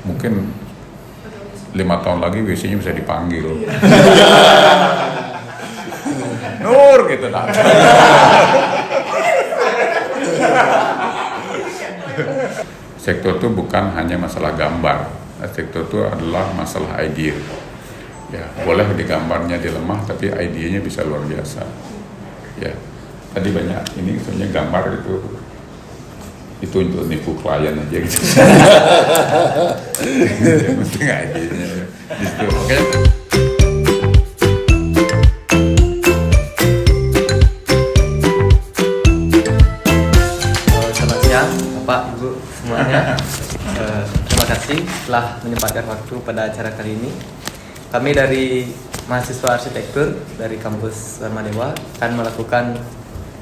mungkin 5 tahun lagi WC-nya bisa dipanggil. Nur gitu nah. Sektor itu bukan hanya masalah gambar, sektor itu adalah masalah ide. Ya, boleh di gambarnya dia lemah, tapi idenya bisa luar biasa. Ya, tadi banyak ini sebenarnya gambar itu untuk nipu klien aja gitu. Yang penting idenya. Gitu. Oke. Selamat siang, Bapak, Ibu semuanya. Terima kasih telah menyempatkan waktu pada acara kali ini. Kami dari mahasiswa arsitektur dari kampus Dharma Dewa akan melakukan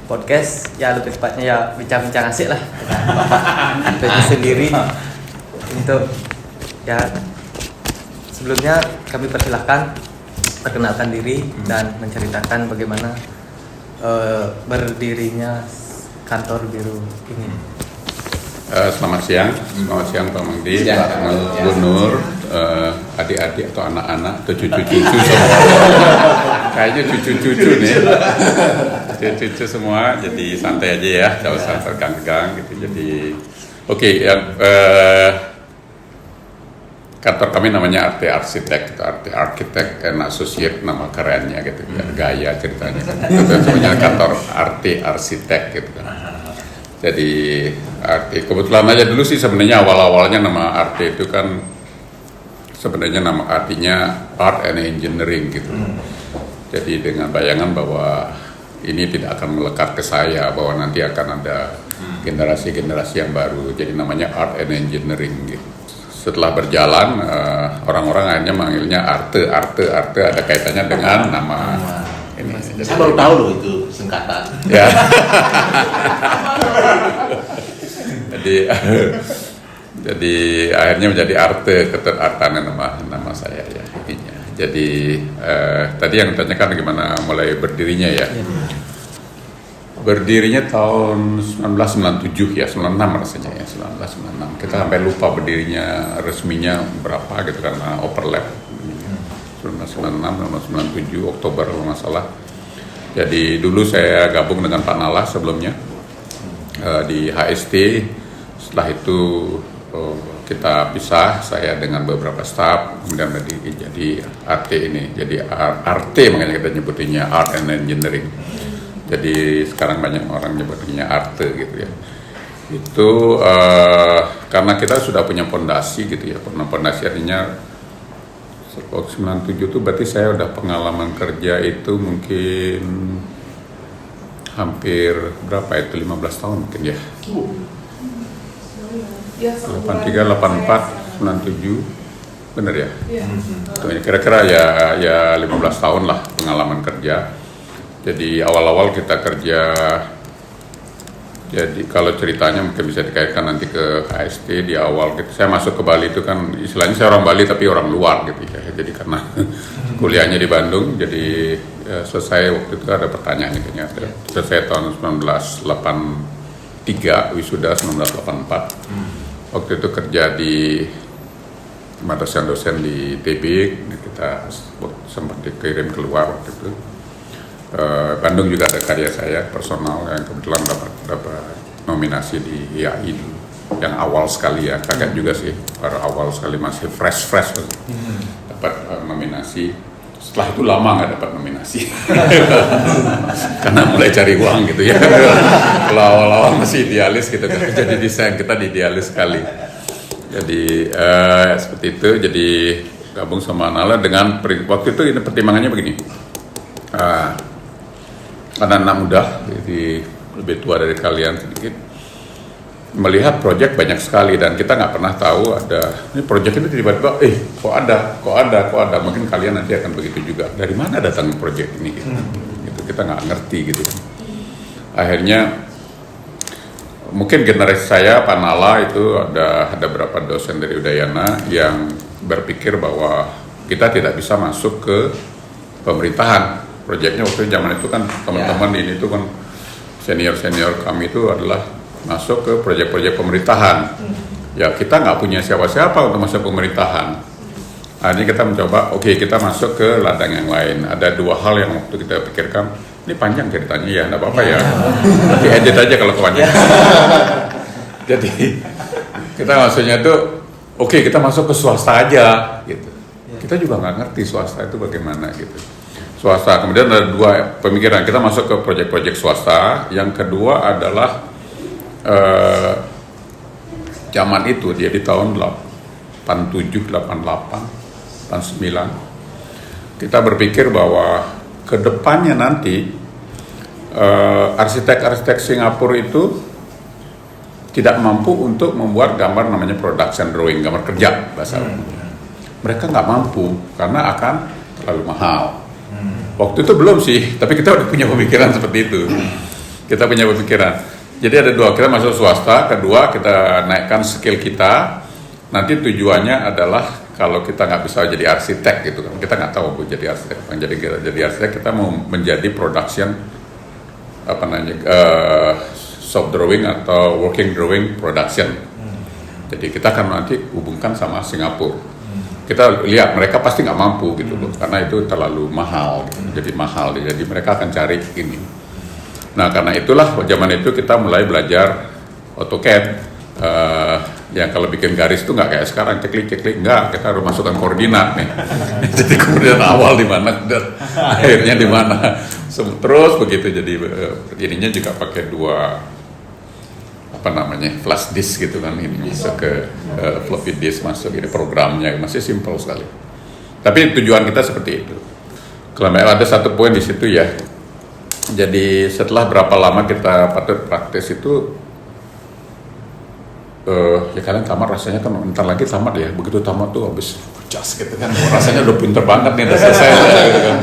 podcast, ya lebih tepatnya ya bincang-bincang asik lah dengan Bapak sendiri. Untuk ya sebelumnya kami persilahkan perkenalkan diri dan menceritakan bagaimana berdirinya kantor biru ini. Selamat siang Pak Mangdi, Pak Bu Nur, adik-adik atau anak-anak atau cucu-cucu semua. Kayaknya cucu-cucu nih, cucu-cucu semua. Jadi santai aja ya, jangan usah tergang-gang gitu. Jadi oke, kantor kami namanya Arte Arsitek, Arte Architect and Associate, nama kerennya gitu, biar gaya ceritanya. Itu sebenarnya kantor Arte Arsitek gitu kan. Jadi Arte, kebetulan aja dulu sih sebenarnya awal-awalnya nama Arte itu kan sebenarnya nama artinya Art and Engineering gitu. Jadi dengan bayangan bahwa ini tidak akan melekat ke saya, bahwa nanti akan ada generasi-generasi yang baru. Jadi namanya Art and Engineering gitu. Setelah berjalan, orang-orang akhirnya manggilnya Arte ada kaitannya dengan nama ini. Saya baru tahu loh itu singkatan. Ya. jadi akhirnya menjadi Arte, keterartannya nama saya ya intinya. Jadi tadi yang ditanyakan gimana mulai berdirinya ya. Berdirinya tahun 1997 ya, 96 rasanya ya, 1996. Kita sampai lupa berdirinya resminya berapa gitu karena overlap. 1996, 1997 Oktober kalau nggak salah. Jadi dulu saya gabung dengan Pak Nala sebelumnya di HST. Setelah itu kita pisah, saya dengan beberapa staf, kemudian jadi Arte ini. Jadi Arte makanya kita nyebutnya Art and Engineering. Jadi sekarang banyak orang nyebutnya Arte gitu ya. Itu karena kita sudah punya fondasi gitu ya. Fondasi artinya 97 itu berarti saya udah pengalaman kerja itu mungkin hampir berapa itu 15 tahun mungkin ya. 83, 84, 97 bener ya? Kira-kira ya 15 tahun lah pengalaman kerja. Jadi awal-awal kita kerja, jadi kalau ceritanya mungkin bisa dikaitkan nanti ke HST di awal gitu. Saya masuk ke Bali itu kan istilahnya saya orang Bali tapi orang luar gitu ya. Jadi karena kuliahnya di Bandung, jadi selesai waktu itu ada pertanyaan kayaknya. Selesai tahun 1983, wisuda 1984. Waktu itu kerja di sama dosen-dosen di TB, kita sempat dikirim keluar waktu itu. Bandung juga ada karya saya personal yang kebetulan dapat nominasi di IAI dulu, yang awal sekali ya, kaget juga sih, baru awal sekali masih fresh dapat nominasi. Setelah itu lama nggak dapat nominasi karena mulai cari uang gitu ya. Kalau awal-awal masih idealis gitu kan, jadi desain kita idealis sekali. Jadi seperti itu, jadi gabung sama Nala dengan waktu itu ini pertimbangannya begini. Karena anak muda, jadi lebih tua dari kalian sedikit, melihat proyek banyak sekali dan kita nggak pernah tahu ada ini proyek ini tiba-tiba kok ada mungkin kalian nanti akan begitu juga, dari mana datang proyek ini gitu kita nggak ngerti gitu. Akhirnya mungkin generasi saya Pak Nala itu ada beberapa dosen dari Udayana yang berpikir bahwa kita tidak bisa masuk ke pemerintahan. Proyeknya waktu zaman itu kan teman-teman ini tuh kan senior kami itu adalah masuk ke proyek-proyek pemerintahan. Ya kita nggak punya siapa-siapa untuk masuk pemerintahan. Akhirnya kita mencoba, kita masuk ke ladang yang lain. Ada dua hal yang waktu kita pikirkan, ini panjang ceritanya ya, nggak apa-apa ya. Tapi edit aja kalau kepanjangan. Jadi kita maksudnya tuh, kita masuk ke swasta aja, gitu. Kita juga nggak ngerti swasta itu bagaimana, gitu. Swasta, kemudian ada dua pemikiran, kita masuk ke proyek-proyek swasta. Yang kedua adalah zaman itu dia di tahun 87, 88, 89, kita berpikir bahwa kedepannya nanti arsitek-arsitek Singapura itu tidak mampu untuk membuat gambar namanya production drawing, gambar kerja bahasa mereka nggak mampu karena akan terlalu mahal. Waktu itu belum sih, tapi kita udah punya pemikiran seperti itu. Kita punya pemikiran. Jadi ada dua, kita masuk swasta, kedua kita naikkan skill kita. Nanti tujuannya adalah kalau kita nggak bisa jadi arsitek gitu kan, kita nggak tahu bu jadi arsitek. Jadi arsitek kita mau menjadi production shop drawing atau working drawing production. Jadi kita akan nanti hubungkan sama Singapura. Kita lihat mereka pasti nggak mampu gitu loh, karena itu terlalu mahal. Gitu. Jadi mahal, jadi mereka akan cari ini. Nah karena itulah zaman itu kita mulai belajar AutoCAD. Yang kalau bikin garis itu nggak kayak sekarang ceklik nggak, kita harus masukkan koordinat nih. Jadi koordinat awal di mana dan akhirnya di mana. Terus begitu, jadi ininya juga pakai dua flash disk gitu kan, ini bisa ke floppy disk masuk, ini programnya masih simpel sekali. Tapi tujuan kita seperti itu. Kalau ada satu poin di situ ya. Jadi setelah berapa lama kita patut praktis itu, ya kalian tamat rasanya kan bentar lagi tamat ya, begitu tamat tuh habis jas gitu kan, rasanya udah pinter banget nih, udah selesai gitu kan.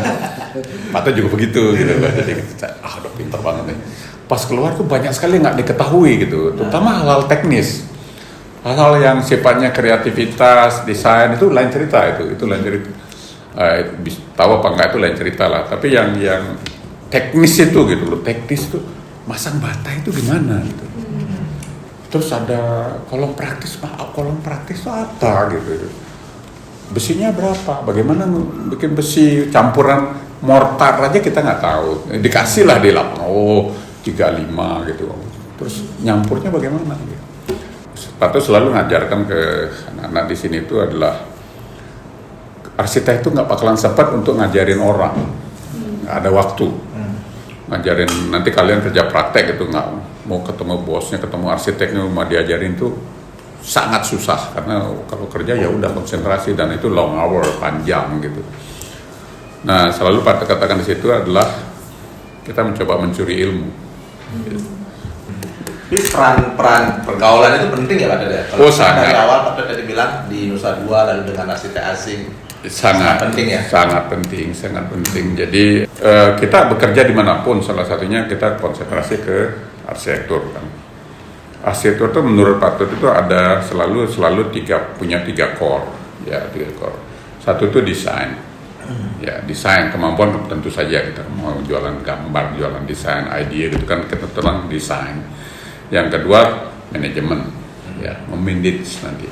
Patut juga begitu gitu kan, jadi kita udah pinter banget nih. Pas keluar tuh banyak sekali nggak diketahui gitu, terutama hal-hal teknis, hal-hal yang sifatnya kreativitas, desain itu lain cerita, itu lain cerita. Tahu apa enggak itu lain cerita lah, tapi yang teknis itu gitu loh, teknis tuh masang bata itu gimana gitu. Terus ada kolom praktis itu apa gitu. Besinya berapa? Bagaimana bikin besi campuran mortar aja kita nggak tahu. Dikasih lah di lapangan, 35 gitu. Terus nyampurnya bagaimana? Gitu. Patut selalu ngajarkan ke anak-anak di sini itu adalah arsitek itu nggak bakalan sempat untuk ngajarin orang. Nggak ada waktu. Ngajarin nanti kalian kerja praktek gitu, nggak mau ketemu bosnya, ketemu arsiteknya mau diajarin tuh sangat susah, karena kalau kerja ya udah konsentrasi dan itu long hour, panjang gitu. Nah selalu Pak katakan di situ adalah kita mencoba mencuri ilmu. Tapi peran pergaulan itu penting ya Pak Dede? Kalau sangat. Dari awal Pak Dede bilang di Nusa Dua lalu dengan arsitek asing. Sangat penting ya, sangat penting. Jadi kita bekerja dimanapun, salah satunya kita konsentrasi ke arsitektur kan. Arsitektur itu menurut Patut itu ada selalu punya tiga core, ya 3 core. Satu itu desain, ya desain kemampuan tentu saja kita mau jualan gambar, jualan desain, idea gitu kan kita tentang desain. Yang kedua manajemen, ya memanage nanti.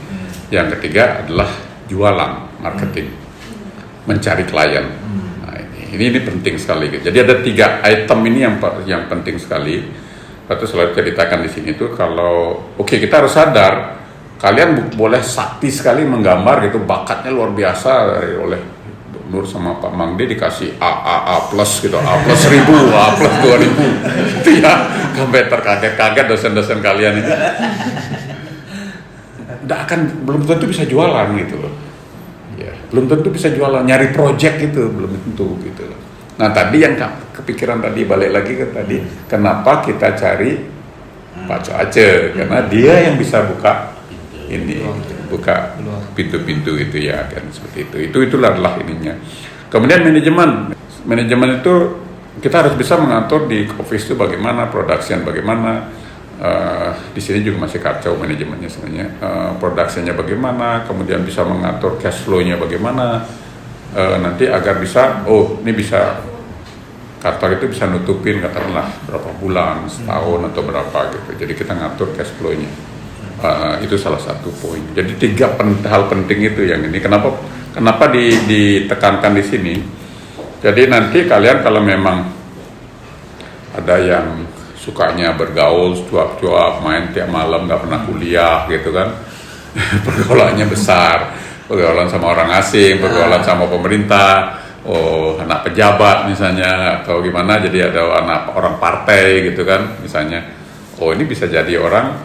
Yang ketiga adalah jualan, marketing, mencari klien. Nah, ini penting sekali. Jadi ada 3 item ini yang penting sekali. Itu selalu ceritakan di sini tuh kalau kita harus sadar kalian boleh sakti sekali menggambar gitu, bakatnya luar biasa oleh Nur sama Pak Mangde dikasih A plus gitu, A plus 1000, A plus 2000 itu ya, sampai terkaget-kaget dosen-dosen kalian ini. Belum tentu bisa jualan gitu loh. Ya, belum tentu bisa jualan, nyari project itu belum tentu gitu loh. Nah tadi yang kepikiran tadi balik lagi ke tadi, kenapa kita cari Pak Coace? Karena dia yang bisa buka ini, buka pintu-pintu itu ya kan, seperti itu. Itulah ininya. Kemudian manajemen itu kita harus bisa mengatur di office itu bagaimana, production bagaimana. Di sini juga masih kacau manajemennya sebenarnya, produksinya bagaimana, kemudian bisa mengatur cash flow-nya bagaimana, nanti agar bisa, ini bisa kantor itu bisa nutupin katakanlah berapa bulan, setahun atau berapa gitu. Jadi kita ngatur cash flow-nya. Itu salah satu poin. Jadi 3 hal penting itu yang ini. Kenapa ditekankan di sini? Jadi nanti kalian kalau memang ada yang sukanya bergaul, cuap-cuap, main tiap malam, nggak pernah kuliah gitu kan, pergaulannya besar, pergaulan sama orang asing, pergaulan sama pemerintah, anak pejabat misalnya, atau gimana, jadi ada anak orang partai gitu kan, misalnya, ini bisa jadi orang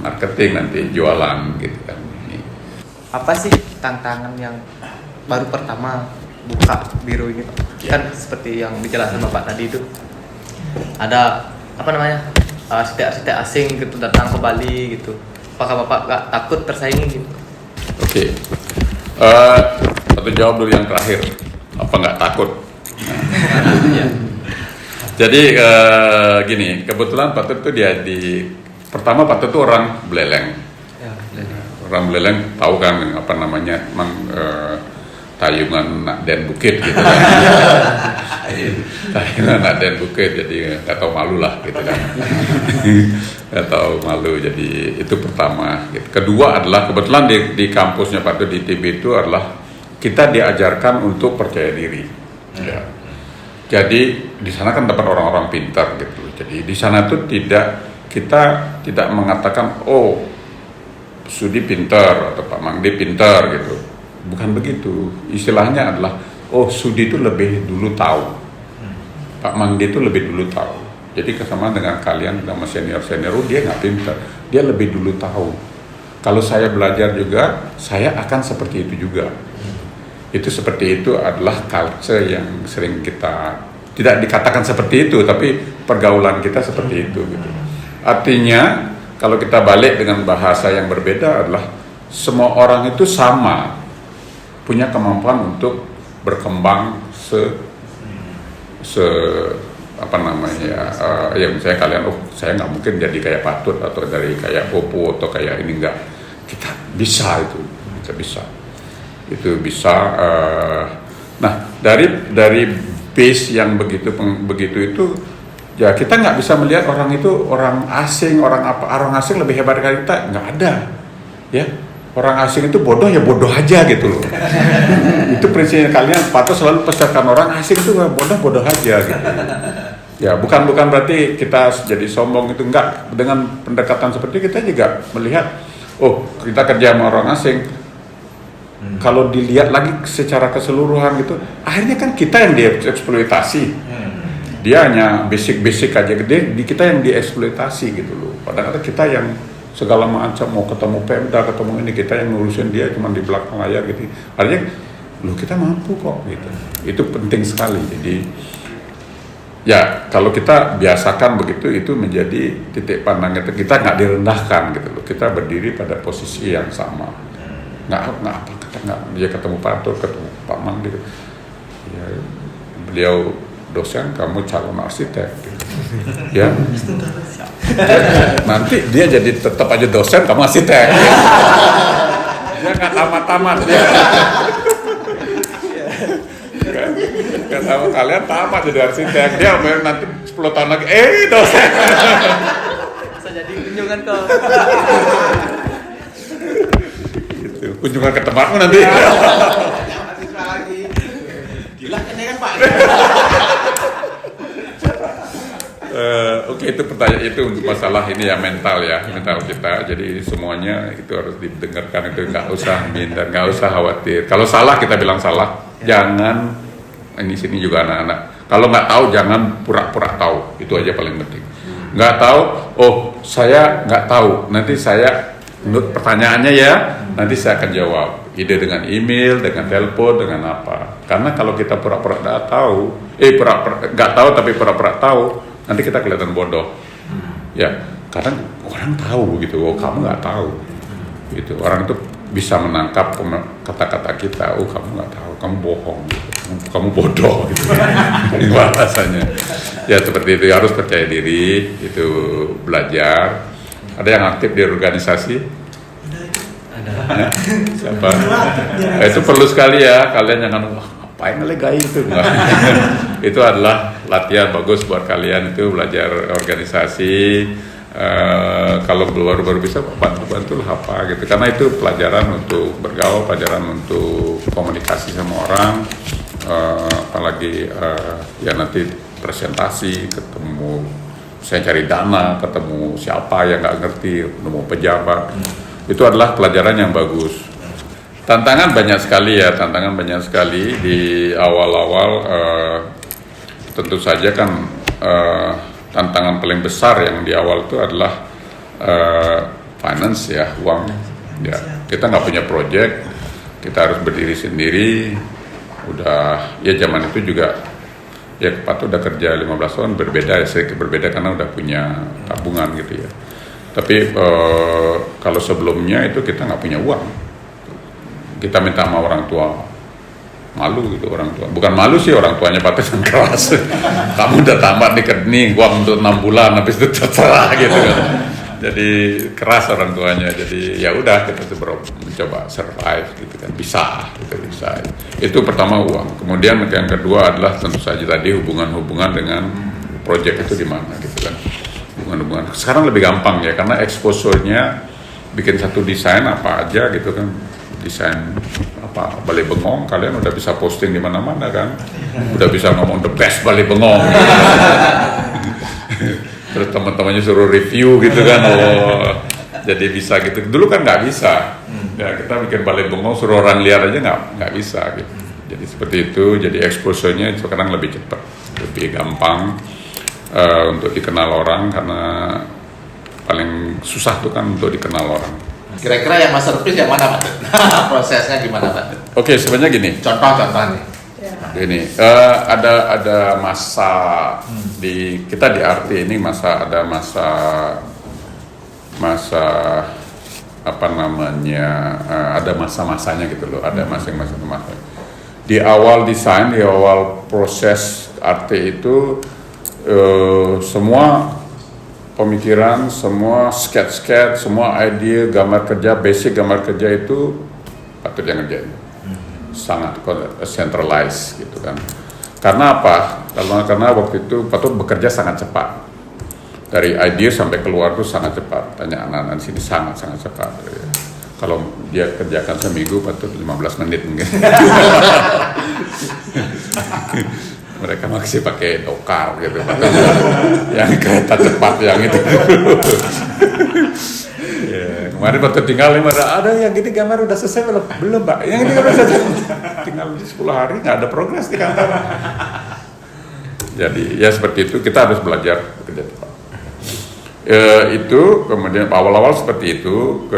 marketing nanti, jualan gitu kan. Apa sih tantangan yang baru pertama buka biro ini, Pak? Kan seperti yang dijelaskan Bapak tadi itu, ada apa namanya, arsitek-arsitek asing gitu datang ke Bali gitu. Apakah Bapak gak takut tersaingi gitu? Oke. Satu jawab dulu yang terakhir. Apa nggak takut? Jadi gini, kebetulan Pak Tut tuh pertama Pak Tut tuh orang Beleleng. Ya, Orang Beleleng tahu kan apa namanya, Tayungan Nak Den Bukit gitu kan. Tayungan Nak Den Bukit, jadi nggak tahu malu lah gitu kan. Nggak tahu malu, jadi itu pertama. Gitu. Kedua adalah kebetulan di kampusnya Pak Tut di TB itu adalah kita diajarkan untuk percaya diri. Ya. Jadi di sana kan dapat orang-orang pintar gitu. Jadi di sana tuh kita tidak mengatakan Sudi pintar atau Pak Mangdi pintar gitu. Bukan begitu. Istilahnya adalah Sudi itu lebih dulu tahu. Pak Mangdi itu lebih dulu tahu. Jadi kesamaan dengan kalian sama senior-senior, dia nggak pintar, dia lebih dulu tahu. Kalau saya belajar juga, saya akan seperti itu juga. Itu seperti itu adalah culture yang sering kita tidak dikatakan seperti itu, tapi pergaulan kita seperti itu gitu. Artinya kalau kita balik dengan bahasa yang berbeda adalah semua orang itu sama punya kemampuan untuk berkembang apa namanya, ya misalnya kalian saya nggak mungkin jadi kayak Patut atau dari kayak Popo atau kayak ini, enggak, kita bisa itu, kita bisa itu bisa. Nah dari base yang begitu itu ya, kita nggak bisa melihat orang itu orang asing, orang asing lebih hebat dari kita, nggak ada ya. Orang asing itu bodoh ya bodoh aja gitu loh. Itu prinsipnya kalian patut selalu pesankan orang asing itu bodoh aja gitu. Ya bukan berarti kita jadi sombong, itu enggak. Dengan pendekatan seperti kita juga melihat kita kerja sama orang asing. Kalau dilihat lagi secara keseluruhan gitu, akhirnya kan kita yang dieksploitasi. Dia hanya basic aja, gede di kita yang dieksploitasi gitu loh. Padahal kita yang segala macam, mau ketemu Pemda, ketemu ini, kita yang ngurusin dia cuma di belakang layar gitu. Artinya kita mampu kok gitu. Itu penting sekali. Jadi ya kalau kita biasakan begitu, itu menjadi titik pandang kita nggak direndahkan gitu loh. Kita berdiri pada posisi yang sama. Nggak dia ketemu Pak Tur, ketemu Pak Mang gitu. Ya, beliau dosen, kamu calon arsitek gitu. Ya. Nanti dia jadi tetap aja dosen, kamu arsitek. Dia nggak tamat dia. Kan tahu kalian tamat jadi arsitek, dia nanti 10 tahun lagi dosen. Bisa jadi kunjungan ke gitu. Kunjungan ke tempatmu nanti. Gila kan Pak. Oke, itu pertanyaan itu untuk masalah ini ya, mental kita. Jadi semuanya itu harus didengarkan, itu nggak usah minder, nggak usah khawatir. Kalau salah kita bilang salah, jangan ini sini juga anak-anak. Kalau nggak tahu jangan pura-pura tahu, itu aja paling penting. Nggak tahu, saya nggak tahu. Nanti saya menurut pertanyaannya ya, nanti saya akan jawab. Ide dengan email, dengan telepon, dengan apa? Karena kalau kita pura-pura nggak tahu, nggak tahu tapi pura-pura tahu, nanti kita kelihatan bodoh. Ya, kadang orang tahu gitu, kamu nggak tahu. Gitu. Orang itu bisa menangkap kata-kata kita, kamu nggak tahu, kamu bohong, gitu. Kamu bodoh, gitu. Ini bahasanya. Ya seperti itu, harus percaya diri, itu belajar. Ada yang aktif di organisasi? Ada. Siapa? Itu perlu sekali ya, kalian jangan ngapain ngelegay itu. Itu adalah latihan bagus buat kalian, itu belajar organisasi, Kalau baru bisa bantu lah apa gitu, karena itu pelajaran untuk bergaul, pelajaran untuk komunikasi sama orang, apalagi ya nanti presentasi, ketemu saya cari dana, ketemu siapa yang nggak ngerti, ketemu pejabat, itu adalah pelajaran yang bagus. Tantangan banyak sekali di awal-awal. Tentu saja kan tantangan paling besar yang di awal itu adalah finance ya, uang. Ya, kita nggak punya project, kita harus berdiri sendiri. Udah ya zaman itu juga ya Pak udah kerja 15 tahun, sedikit berbeda karena udah punya tabungan gitu ya. Tapi kalau sebelumnya itu kita nggak punya uang, kita minta sama orang tua, malu gitu orang tua. Bukan malu sih, orang tuanya Pak yang keras. Kamu udah tamat nih uang untuk 6 bulan, habis itu terserah gitu kan. Jadi keras orang tuanya. Jadi ya udah kita mencoba survive gitu kan, bisa. Itu pertama uang. Kemudian yang kedua adalah tentu saja tadi hubungan dengan project itu di mana gitu kan. Hubungan. Sekarang lebih gampang ya karena exposure-nya bikin satu desain apa aja gitu kan. Desain apa Balai Bengong, kalian udah bisa posting di mana-mana kan, udah bisa ngomong the best Balai Bengong gitu. Terus teman-temannya suruh review gitu kan, jadi bisa gitu. Dulu kan nggak bisa, ya kita bikin Balai Bengong suruh orang lihat aja nggak bisa gitu. Jadi seperti itu, jadi exposure-nya sekarang lebih cepat, lebih gampang untuk dikenal orang, karena paling susah tuh kan untuk dikenal orang. Kira-kira yang masterpiece yang mana Pak? Prosesnya gimana Pak? Oke, sebenarnya gini. Contoh nih. Gini, ada masa kita di RT ini ada masa apa namanya, ada masa-masanya gitu loh, ada masing-masing masa. Di awal desain, di awal proses RT itu semua pemikiran, semua sketch, semua ide, gambar kerja, basic gambar kerja itu patut yang ngerjain. Sangat centralized gitu kan. Karena apa? Karena waktu itu patut bekerja sangat cepat. Dari ide sampai keluar itu sangat cepat. Tanya anak-anak di sini sangat cepat. Kalau dia kerjakan seminggu patut 15 menit mungkin. Mereka masih pakai dokar gitu, yang kereta cepat yang itu. Ya, kemarin waktu tinggal ada yang gini gambar udah selesai belum Pak? Yang ini gambar selesai. Tinggal 10 hari nggak ada progres di kantor. Jadi ya seperti itu, kita harus belajar bekerja cepat. Itu kemudian awal-awal seperti itu,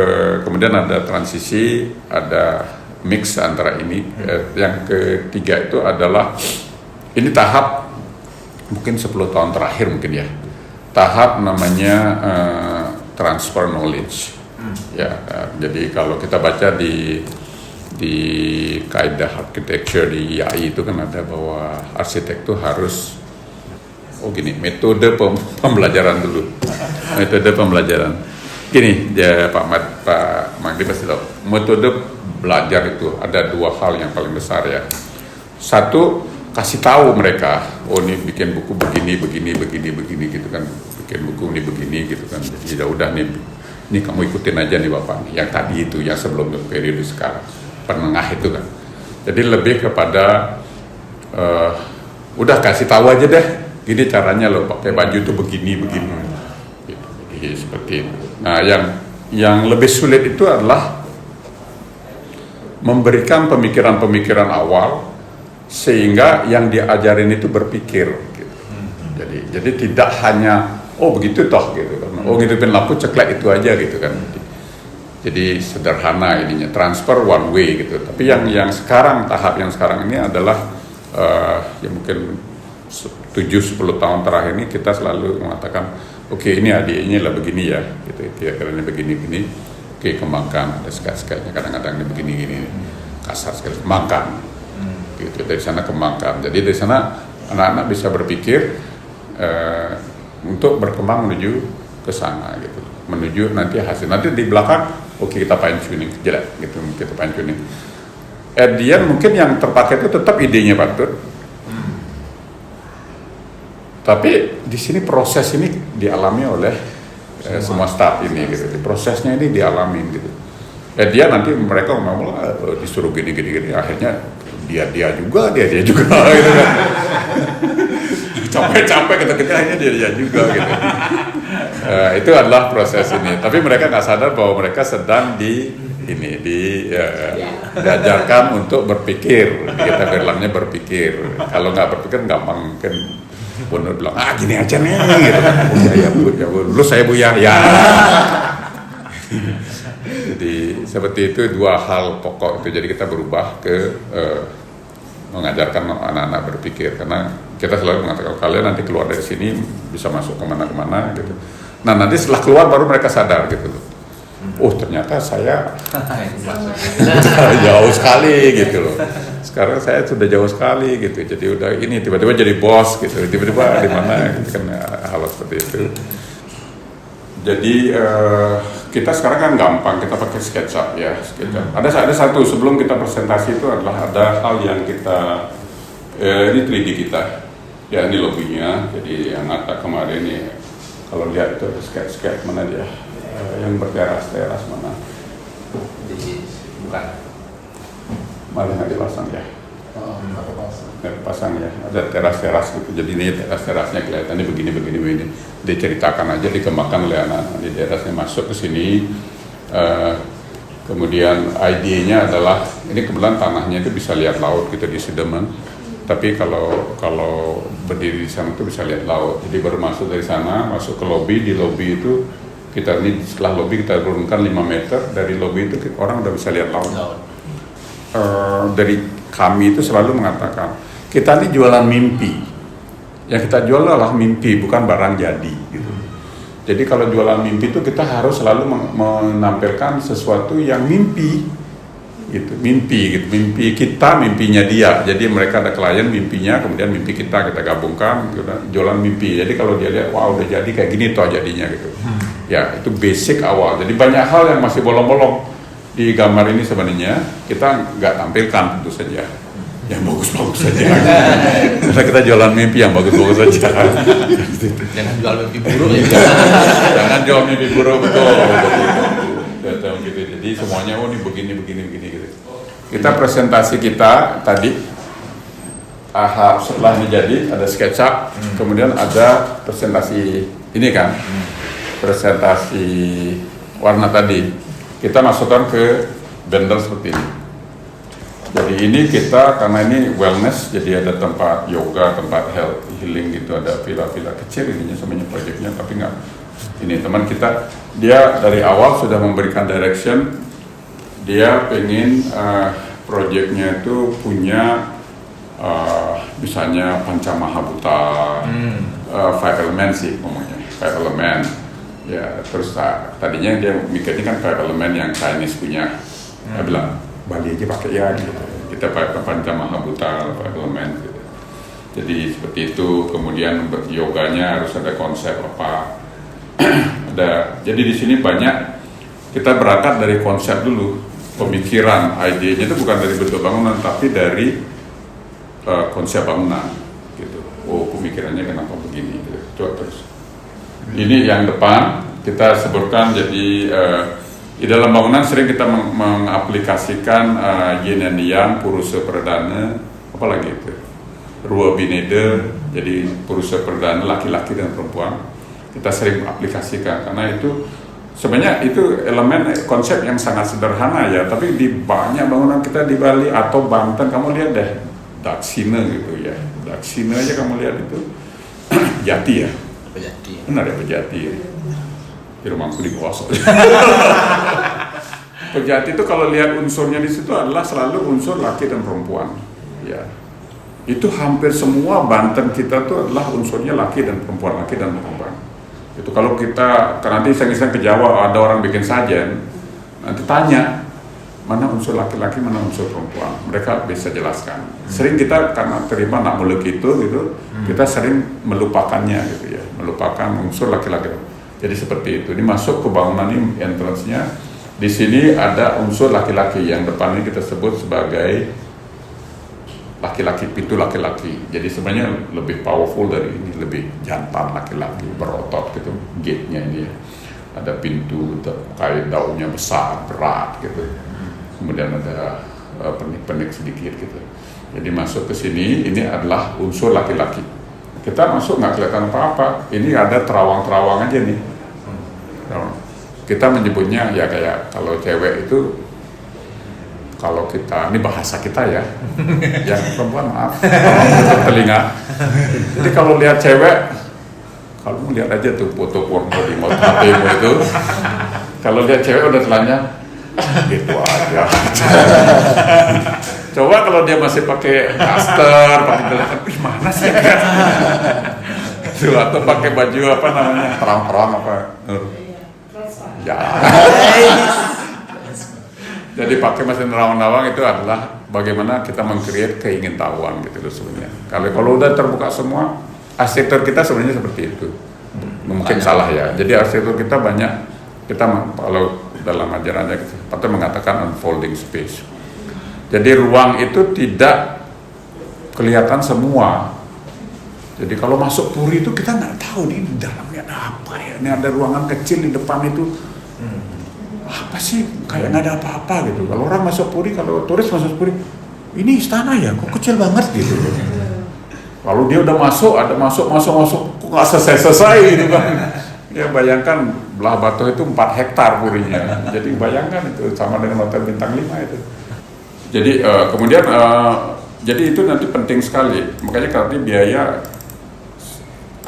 kemudian ada transisi, ada mix antara ini. Yang ketiga itu adalah ini tahap mungkin 10 tahun terakhir mungkin ya, tahap namanya transfer knowledge. Ya, jadi kalau kita baca di kaidah architecture di IAI itu kan ada bahwa arsitek itu harus metode pembelajaran dulu. Metode pembelajaran. Gini, ya Pak Magdi pasti tahu. Metode belajar itu ada 2 hal yang paling besar ya. Satu, kasih tahu mereka, ini bikin buku begini gitu kan, bikin buku ini begini gitu kan. Jadi udah nih kamu ikutin aja nih Bapak, yang tadi itu, yang sebelum periode sekarang, penengah itu kan. Jadi lebih kepada udah kasih tahu aja deh, gini caranya loh, pakai baju itu begini gitu. Jadi seperti itu. Nah, yang lebih sulit itu adalah memberikan pemikiran-pemikiran awal sehingga yang diajarin itu berpikir gitu. Jadi tidak hanya begitu toh gitu kan. Ngidupin lampu ceklek itu aja gitu kan. Jadi sederhana ininya, transfer one way gitu. Tapi yang sekarang, tahap yang sekarang ini adalah ya mungkin 7-10 tahun terakhir ini kita selalu mengatakan ini adiknya lah begini ya gitu, karena begini kembangkan, ada sketch-sketchnya kadang-kadang ini begini kasar sekali, kembangkan gitu, dari sana kembangkan. Jadi dari sana anak-anak bisa berpikir untuk berkembang menuju ke sana gitu, menuju nanti hasil. Nanti di belakang kita fine tuning jelek gitu, kita fine tuning. At the end mungkin yang terpakai itu tetap idenya Pak Tut. Tapi di sini proses ini dialami oleh semua staff ini gitu. Prosesnya ini dialamin gitu. Dia nanti mereka ngomong disuruh gini, akhirnya dia juga gitu kan. Capek kita akhirnya dia juga gitu. Itu adalah proses ini. Tapi mereka nggak sadar bahwa mereka sedang diajarkan untuk berpikir. Kita bilangnya berpikir. Kalau nggak berpikir gampang kan. Bener bilang gini aja nih gitu kan. Ya bu, lu saya bu ya. Jadi seperti itu dua hal pokok itu. Jadi kita berubah ke mengajarkan anak-anak berpikir, karena kita selalu mengatakan kalian nanti keluar dari sini bisa masuk kemana-kemana gitu. Nah nanti setelah keluar baru mereka sadar gitu. Ternyata saya jauh sekali gitu loh. Sekarang saya sudah jauh sekali gitu. Jadi udah ini tiba-tiba jadi bos gitu. Tiba-tiba di mana gitu kan, hal seperti itu. Jadi kita sekarang kan gampang, kita pakai SketchUp ya. SketchUp. Ada satu sebelum kita presentasi itu adalah ada hal yang kita ini 3D kita. Ya ini lobbynya. Jadi yang Atta kemarin ini kalau lihat itu sketch mana dia yang berteras mana? Bukan. Malah nggak dipasang ya. Pasang ya, ada teras gitu. Jadi ini terasnya kelihatan ini begini. Diceritakan aja, dikembangkan oleh anak-anak di terasnya masuk ke sini. Kemudian idenya adalah ini kebetulan tanahnya itu bisa lihat laut gitu di Sidemen. Tapi kalau berdiri di sana itu bisa lihat laut. Jadi baru masuk dari sana, masuk ke lobby. Di lobby itu kita ini setelah lobby kita turunkan 5 meter. Dari lobby itu orang udah bisa lihat laut. Dari kami itu selalu mengatakan kita ini jualan mimpi. Yang kita jual adalah mimpi, bukan barang jadi gitu. Jadi kalau jualan mimpi itu kita harus selalu menampilkan sesuatu yang mimpi gitu. Mimpi kita, mimpinya dia. Jadi mereka ada klien mimpinya, kemudian mimpi kita gabungkan gitu, jualan mimpi. Jadi kalau dia lihat wow udah jadi kayak gini toh jadinya gitu. Ya, itu basic awal. Jadi banyak hal yang masih bolong-bolong di gambar ini sebenarnya kita nggak tampilkan tentu saja. Yang bagus-bagus saja. Karena kita jualan mimpi yang bagus-bagus saja. Jangan jual mimpi buruk ya. Jangan jual mimpi buruk, betul. Gitu. Jadi semuanya ini begini gitu. Kita presentasi kita tadi setelah ini jadi ada SketchUp, kemudian ada presentasi ini kan. Presentasi warna tadi. Kita masukkan ke bundle seperti ini. Jadi ini kita karena ini wellness, jadi ada tempat yoga, tempat health healing gitu, ada villa-villa kecil ininya semuanya proyeknya, tapi nggak ini teman kita dia dari awal sudah memberikan direction, dia pengen proyeknya itu punya misalnya Pancamahabhuta, 5 element sih ngomongnya, 5 element ya, terus tadinya dia mikirnya kan 5 element yang Chinese punya, dia bilang Bali aja pakai ya gitu. Kita pakai Pancamahabhuta 5 element gitu. Jadi seperti itu. Kemudian yoganya harus ada konsep apa. Jadi di sini banyak kita berangkat dari konsep dulu, pemikiran, idenya itu bukan dari bentuk bangunan tapi dari konsep bangunan gitu. Pemikirannya kenapa begini gitu. Coba terus. Ini yang depan kita sebutkan jadi di dalam bangunan sering kita mengaplikasikan yin and yang, purusa perdana, apalagi itu, rua bineda, jadi purusa perdana laki-laki dan perempuan. Kita sering aplikasikan karena itu sebenarnya itu elemen konsep yang sangat sederhana ya, tapi di banyak bangunan kita di Bali atau Banten kamu lihat deh Daksina gitu ya, Daksina aja kamu lihat itu Jati ya, benar ya Pejati ya. Di rumahku dikuasai. Pejati itu kalau lihat unsurnya di situ adalah selalu unsur laki dan perempuan. Ya, itu hampir semua Banten kita tuh adalah unsurnya laki dan perempuan, laki dan perempuan. Itu kalau kita nanti iseng-iseng ke Jawa ada orang bikin sajen, nanti tanya mana unsur laki-laki, mana unsur perempuan, mereka bisa jelaskan. Sering kita karena terima nak muluk itu gitu, kita sering melupakannya gitu ya, melupakan unsur laki-laki. Jadi seperti itu. Ini masuk ke bangunan ini entrance-nya. Di sini ada unsur laki-laki yang depan ini kita sebut sebagai laki-laki, pintu laki-laki. Jadi sebenarnya lebih powerful dari ini, lebih jantan laki-laki, berotot gitu gate-nya ini ya. ada pintu kain daunnya besar berat gitu, kemudian ada penik-penik sedikit gitu. Jadi masuk ke sini, ini adalah unsur laki-laki. Kita masuk nggak kelihatan apa-apa, ini ada terawang-terawang aja nih. Kita menyebutnya ya kayak kalau cewek itu, kalau kita, ini bahasa kita ya, yang perempuan maaf, tutup telinga. Jadi kalau lihat cewek, kalau lihat aja tuh foto porno di HPmu itu, kalau lihat cewek udah telanjang, gitu aja. Coba kalau dia masih pakai daster, pakai gelekan, ih mana sih ya? Tuh, atau pakai baju apa namanya, terang-terang apa? Ya. Jadi pakai mesin nerawang-nawang itu adalah bagaimana kita meng-create keingintahuan gitu loh sebenarnya. Kalau udah terbuka semua, arsitektur kita sebenarnya seperti itu. Mungkin salah ya. Jadi arsitektur kita banyak, kita kalau dalam ajarannya kita mengatakan unfolding space. Jadi ruang itu tidak kelihatan semua. Jadi kalau masuk puri itu kita nggak tahu di dalamnya ada apa ya. Ini ada ruangan kecil di depan itu. Apa sih, kayak nggak ada apa-apa gitu. Kalau orang masuk puri, kalau turis masuk puri, ini istana ya, kok kecil banget gitu. Kalau dia udah masuk, kok nggak selesai gitu kan. Ya bayangkan belah batu itu 4 hektar purinya. Jadi bayangkan itu sama dengan hotel bintang 5 itu. Jadi kemudian jadi itu nanti penting sekali. Makanya nanti biaya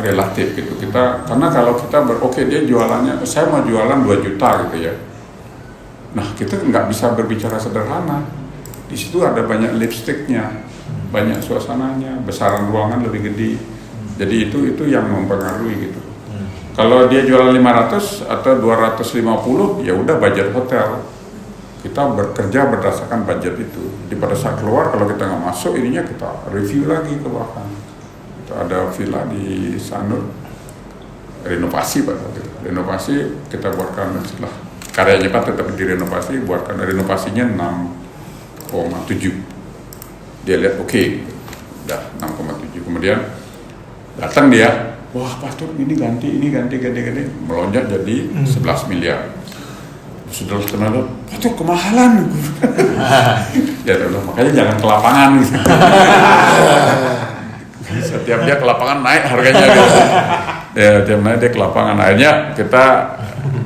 relatif gitu. Karena kalau kita dia jualannya, saya mau jualan 2 juta gitu ya. Nah kita nggak bisa berbicara sederhana. Di situ ada banyak lipstiknya, banyak suasananya, besaran ruangan lebih gede. Jadi itu yang mempengaruhi gitu. Kalau dia jualan 500 atau 250, ya udah budget hotel. Kita bekerja berdasarkan budget itu. Jadi pada saat keluar kalau kita nggak masuk, ininya kita review lagi ke belakang. Itu ada villa di Sanur, renovasi Pak. Renovasi kita buatkan setelah karyanya Pak tetap direnovasi, buatkan renovasinya 6,7. Dia lihat oke, udah 6,7. Kemudian datang dia, wah Pastor ini ganti, melonjak jadi 11 miliar. Sudah kenal, Pastor kemahalan. Ya udah, makanya jangan ke lapangan. Setiap dia ke lapangan naik harganya gitu. Ya, tiap naik dia ke lapangan. Akhirnya kita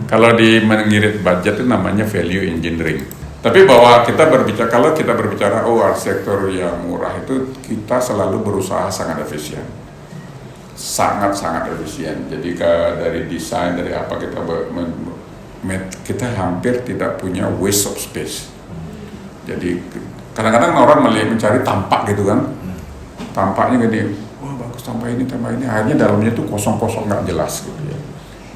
kalau di mengirit budget itu namanya value engineering. Tapi bahwa kalau kita berbicara arsitektur yang murah itu kita selalu berusaha sangat efisien. Sangat efisien. Jadi dari desain, dari apa kita hampir tidak punya waste of space. Jadi kadang-kadang orang mencari tampak gitu kan. Tampaknya gini, wah bagus tambah ini, akhirnya dalamnya tuh kosong-kosong nggak jelas gitu ya.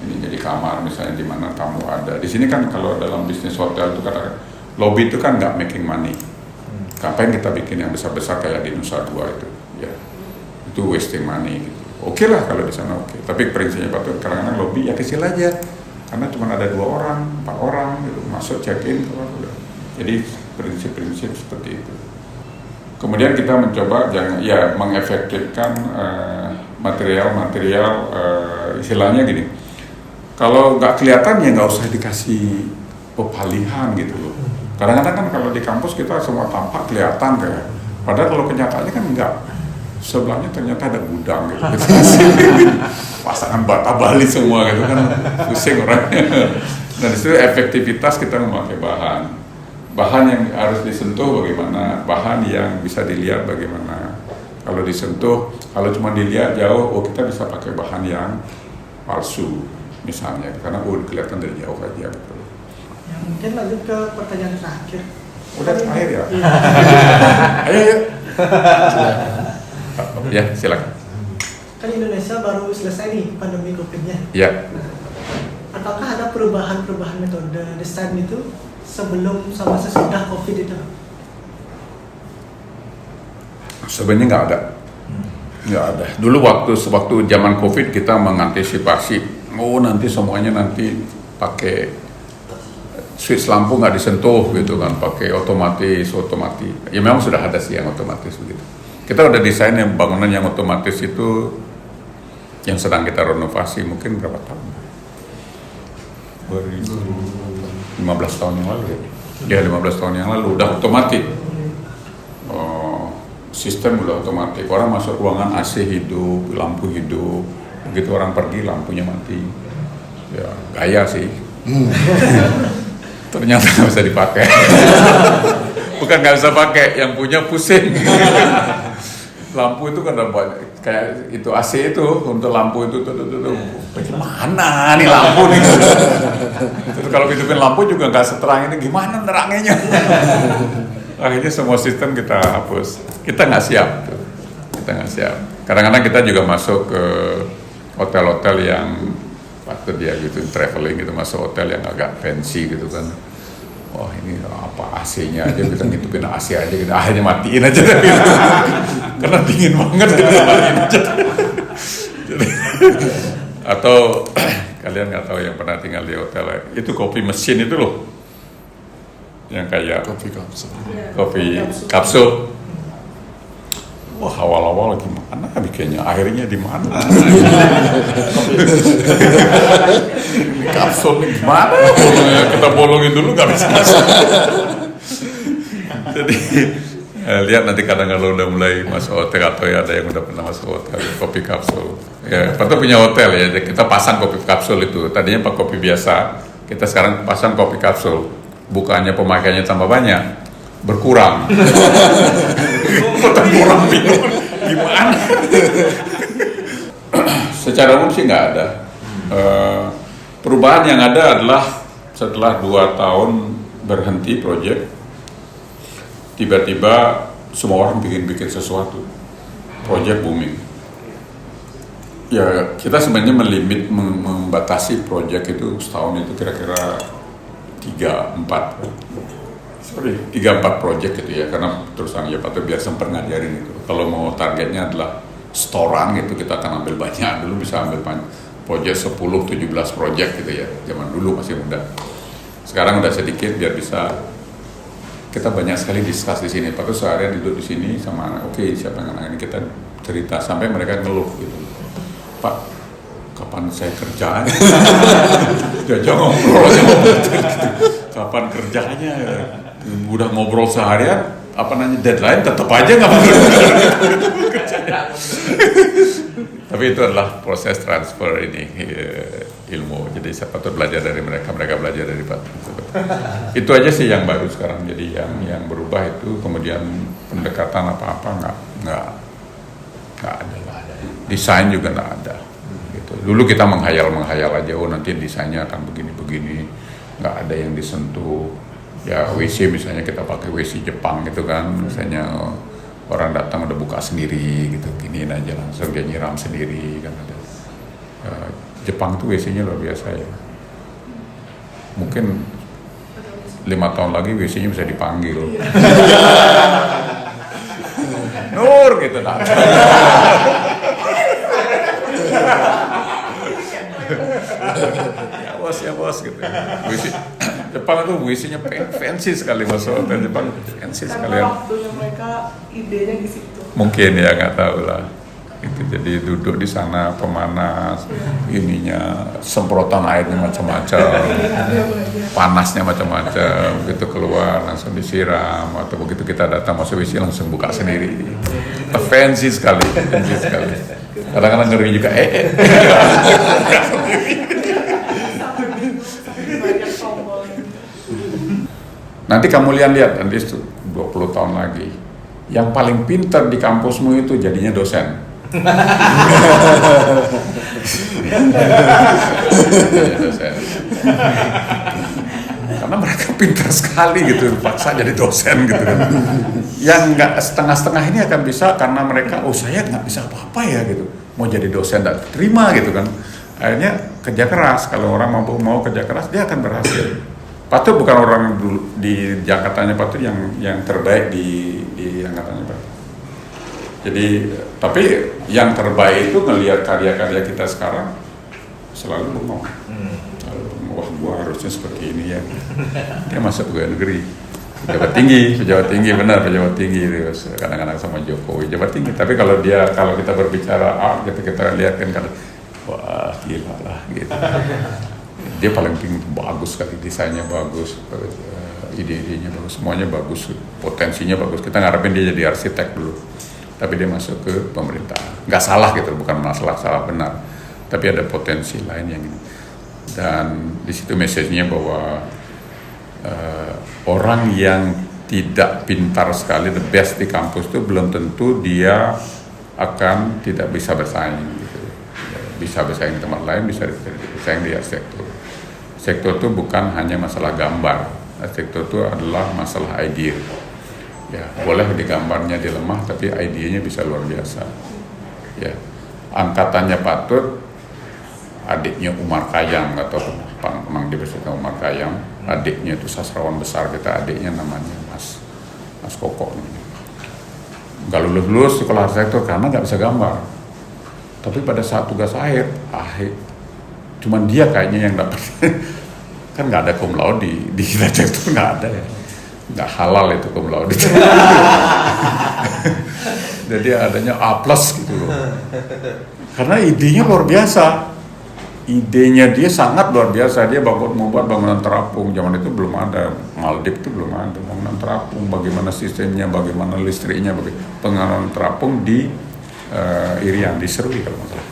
Ini jadi kamar misalnya di mana tamu ada. Di sini kan kalau dalam bisnis hotel itu kadang lobby itu kan nggak making money. Ngapain kita bikin yang besar-besar kayak di Nusa Dua itu, ya itu wasting money gitu. Oke lah kalau di sana oke. Tapi prinsipnya Pak, kadang-kadang lobby ya kecil aja, karena cuma ada 2 orang, 4 orang gitu masuk check-in keluar. Jadi prinsip-prinsip seperti itu. Kemudian kita mencoba mengefektifkan material-material istilahnya gini. Kalau nggak kelihatan ya nggak usah dikasih pepalihan gitu loh. Kadang-kadang kan kalau di kampus kita semua tampak kelihatan kayak. Padahal kalau kenyataannya kan enggak. Sebelahnya ternyata ada gudang gitu. Pasangan bata bali semua gitu kan. Pusing orangnya. Dan disitu efektivitas kita memakai bahan yang harus disentuh bagaimana, bahan yang bisa dilihat bagaimana. Kalau disentuh, kalau cuma dilihat jauh, kita bisa pakai bahan yang palsu misalnya, karena kelihatan dari jauh aja gitu. Ya, mungkin lanjut ke pertanyaan terakhir. Udah terakhir ya? Ayo. Ya, silakan. Kan Indonesia baru selesai nih pandemi COVID-nya. Ya. Apakah ada perubahan metode desain itu sebelum sama sesudah COVID itu? Sebenarnya nggak ada. Dulu waktu zaman COVID kita mengantisipasi, nanti semuanya pakai switch lampu nggak disentuh gitu kan, pakai otomatis. Ya memang sudah ada sih yang otomatis begitu. Kita udah desain yang bangunan yang otomatis itu yang sedang kita renovasi mungkin berapa tahun? 15 tahun yang lalu ya 15 tahun yang lalu udah otomatis. Sistem udah otomatis, orang masuk ruangan AC hidup, lampu hidup, begitu orang pergi lampunya mati. Ya gaya sih. Ternyata nggak bisa dipakai. Bukan nggak bisa pakai, yang punya pusing. Lampu itu kan banyak, kayak itu AC itu untuk lampu itu tuh. Gimana nih lampu nih? Terus kalau hidupin lampu juga nggak seterang ini, gimana nerangnya? Akhirnya semua sistem kita hapus. Kita nggak siap tuh. Kita nggak siap. Kadang-kadang kita juga masuk ke hotel-hotel yang waktu dia gitu traveling gitu, masuk hotel yang agak fancy gitu kan. Wah ini apa AC-nya aja, kita ngitupin AC aja, kita akhirnya matiin aja gitu. Karena dingin banget kita matiin aja. Jadi, atau kalian nggak tahu yang pernah tinggal di hotel itu kopi mesin itu loh, yang kayak kopi kapsul. Wah awal-awal gimana bikinnya, akhirnya di mana? Kapsul nih gimana? Kita bolongin dulu nggak bisa masuk. Jadi lihat nanti kadang kalau udah mulai masuk hotel atau ya ada yang udah pernah masuk hotel kopi kapsul. Ya, Pato punya hotel ya, kita pasang kopi kapsul itu. Tadinya pak kopi biasa, kita sekarang pasang kopi kapsul. Bukannya pemakaiannya tambah banyak, berkurang. Kurang minum, gimana? Secara umum sih nggak ada. Perubahan yang ada adalah setelah 2 tahun berhenti proyek, tiba-tiba semua orang bikin sesuatu, proyek booming. Ya kita sebenarnya membatasi proyek itu setahun itu kira-kira 3-4 proyek gitu ya, karena terusan ya Pak biar sempat ngajarin itu. Kalau mau targetnya adalah setoran gitu, kita akan ambil banyak, dulu bisa ambil proyek 10-17 proyek gitu ya, zaman dulu masih muda. Sekarang udah sedikit biar bisa, kita banyak sekali diskus di sini. Pak seharian duduk di sini sama anak, oke siapa yang anak ini, kita cerita sampai mereka ngeluh gitu. Pak, kapan saya kerjaan? Jajah ngobrol aja gitu. Kapan kerjanya? Udah ngobrol seharian, deadline tetap aja nggak mau kerjanya. Tapi itu adalah proses transfer ini ilmu. Jadi saya patut belajar dari mereka belajar dari Pak. Itu aja sih yang baru sekarang. Jadi yang berubah itu kemudian pendekatan apa-apa nggak ada. Desain juga nggak ada. Gitu. Dulu kita menghayal aja, oh nanti desainnya akan begini, nggak ada yang disentuh. Ya WC misalnya kita pakai WC Jepang gitu kan, misalnya orang datang udah buka sendiri gitu, giniin aja langsung dia nyiram sendiri kan ada. Jepang tuh WC-nya luar biasa ya. Mungkin 5 tahun lagi WC-nya bisa dipanggil. Nur gitu datang. Ya bos gitu. WC Jepang itu WC-nya fancy sekali, masuk hotel Jepang fancy sekali. Karena waktunya mereka idenya di situ. Mungkin ya nggak tahu lah. Itu jadi duduk di sana pemanas, ininya semprotan airnya macam-macam, panasnya macam-macam. Begitu keluar langsung disiram, atau begitu kita datang masuk WC langsung buka sendiri. Fancy sekali. Kadang-kadang ngeri juga. Nanti kamu lihat nanti 20 tahun lagi, yang paling pintar di kampusmu itu jadinya dosen. Karena mereka pintar sekali gitu, paksa jadi dosen gitu kan. Yang nggak setengah-setengah ini akan bisa karena mereka, saya nggak bisa apa-apa ya gitu, mau jadi dosen nggak terima gitu kan. Akhirnya kerja keras, kalau orang mau kerja keras dia akan berhasil. Patut bukan orang dulu di Jakartanya, Patut yang terbaik di angkatannya Pak. Jadi tapi yang terbaik itu ngelihat karya-karya kita sekarang selalu bengong. Wah gua harusnya seperti ini ya. Dia masuk pegawai negeri, pejabat tinggi benar, pejabat tinggi terus kadang-kadang sama Jokowi pejabat tinggi. Tapi kalau kita berbicara kita lihat kan wah gila lah gitu. dia paling penting bagus sekali, desainnya bagus, ide-idenya bagus, semuanya bagus, potensinya bagus. Kita ngarepin dia jadi arsitek dulu, tapi dia masuk ke pemerintahan. Nggak salah gitu, bukan masalah salah benar, tapi ada potensi lain yang ini. Dan di situ message-nya bahwa orang yang tidak pintar sekali, the best di kampus itu belum tentu dia akan tidak bisa bersaing gitu. Bisa bersaing di tempat lain, bisa bersaing di arsitektur. Sektor itu bukan hanya masalah gambar, sektor itu adalah masalah ide. Ya, boleh di gambarnya dia lemah, tapi idenya bisa luar biasa. Ya, angkatannya Patut, adiknya Umar Khayyam, atau pernah dibersihkan Umar Khayyam, adiknya itu sastrawan besar kita, adiknya namanya Mas Koko. Nggak lulus sekolah arsitektur karena nggak bisa gambar. Tapi pada saat tugas akhir, cuman dia kayaknya yang dapat. Kan nggak ada cum laude di arsitektur, nggak ada ya, nggak halal itu cum laude. Jadi adanya A+ gitu loh. Karena idenya luar biasa. Idenya dia sangat luar biasa. Dia membuat bangunan terapung. Zaman itu belum ada, Maldives itu belum ada bangunan terapung. Bagaimana sistemnya, bagaimana listriknya, bangunan terapung di Irian, di Serui kalau nggak salah.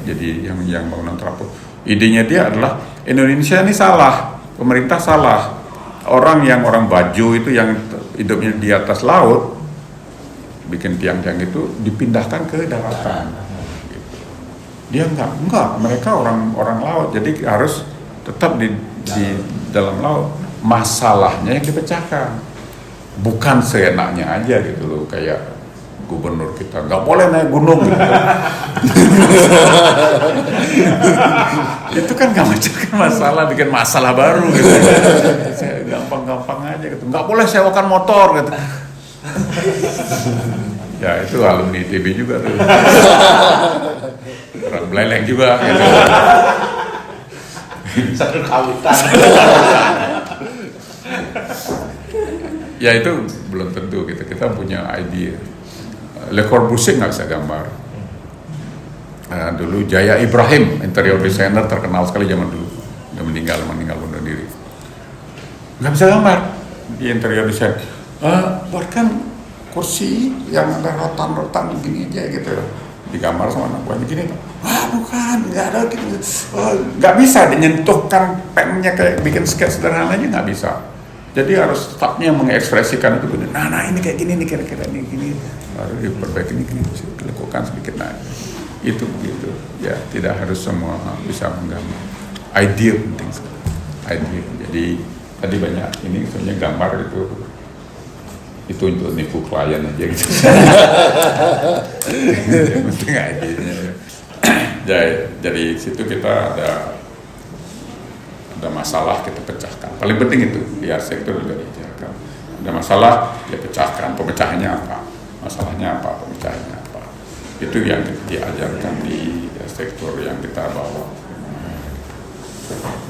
Jadi yang bangunan terapung. Idenya dia adalah Indonesia ini salah, pemerintah salah. Orang Bajo itu yang hidupnya di atas laut, bikin tiang-tiang itu dipindahkan ke daratan. Dia enggak, mereka orang laut, jadi harus tetap di dalam laut. Masalahnya yang dipecahkan, bukan seenaknya aja gitu loh, kayak gubernur kita nggak boleh naik gunung gitu. Itu kan nggak memecahkan masalah, bikin masalah baru gitu. Gampang-gampang aja gitu, nggak boleh sewakan motor gitu. Ya itu alumni ITB juga tuh. Orang Beleleng juga gitu. Satu kawitan. Ya itu belum tentu gitu. Kita punya ide. Le Corbusier nggak bisa gambar. Dulu Jaya Ibrahim, interior designer terkenal sekali zaman dulu. Udah meninggal bunuh diri. Nggak bisa gambar di interior design. Buatkan kursi yang ada rotan-rotan begini aja gitu. Digambar sama anak buahnya gini. Bukan, nggak ada gitu. Nggak bisa menyentuhkan pennya kayak bikin sketch sederhana aja nggak bisa. Jadi harus tetapnya mengekspresikan itu. Nah ini kayak gini nih, kira-kira ini gini. Baru diperbaiki ini gini, dilakukan sedikit. Nah itu begitu. Ya tidak harus semua bisa menggambar. Idea penting sekali. Idea. Jadi tadi banyak ini sebenarnya gambar itu untuk nipu klien aja gitu. Yang penting idenya. Jadi situ kita ada masalah, kita pecahkan. Paling penting itu di arsitektur juga diajarkan. Ada masalah, dia pecahkan. Pemecahannya apa? Masalahnya apa? Pemecahannya apa? Itu yang diajarkan di arsitektur yang kita bawa.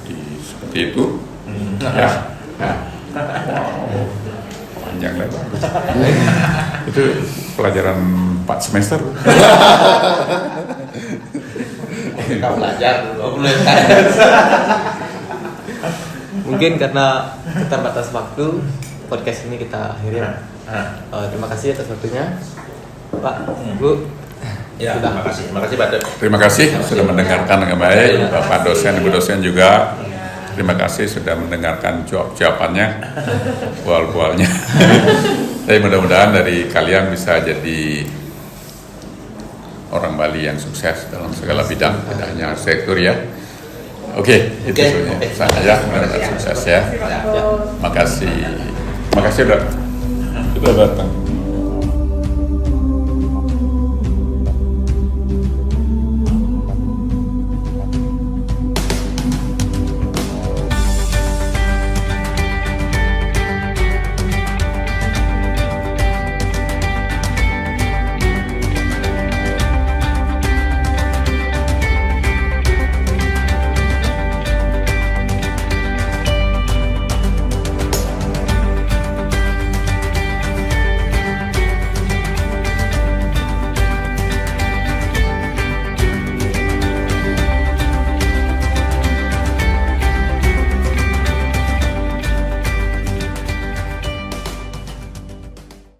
Jadi seperti itu. Ya. Wow. Panjang lebar. Itu pelajaran 4 semester. Kita belajar dulu. Mungkin karena keterbatasan waktu, podcast ini kita akhiri. Terima kasih atas waktunya, Pak, Bu. Ya, terima kasih Pak. Terima kasih sudah mendengarkan dengan baik. Bapak dosen, Ibu dosen juga. Terima kasih sudah mendengarkan jawabannya, bual-bualnya. Tapi mudah-mudahan dari kalian bisa jadi orang Bali yang sukses dalam segala bidang, tidak hanya arsitektur ya. Oke, itu sebenarnya. Saya mudah-mudahan sukses ya. Makasih. Makasih sudah datang.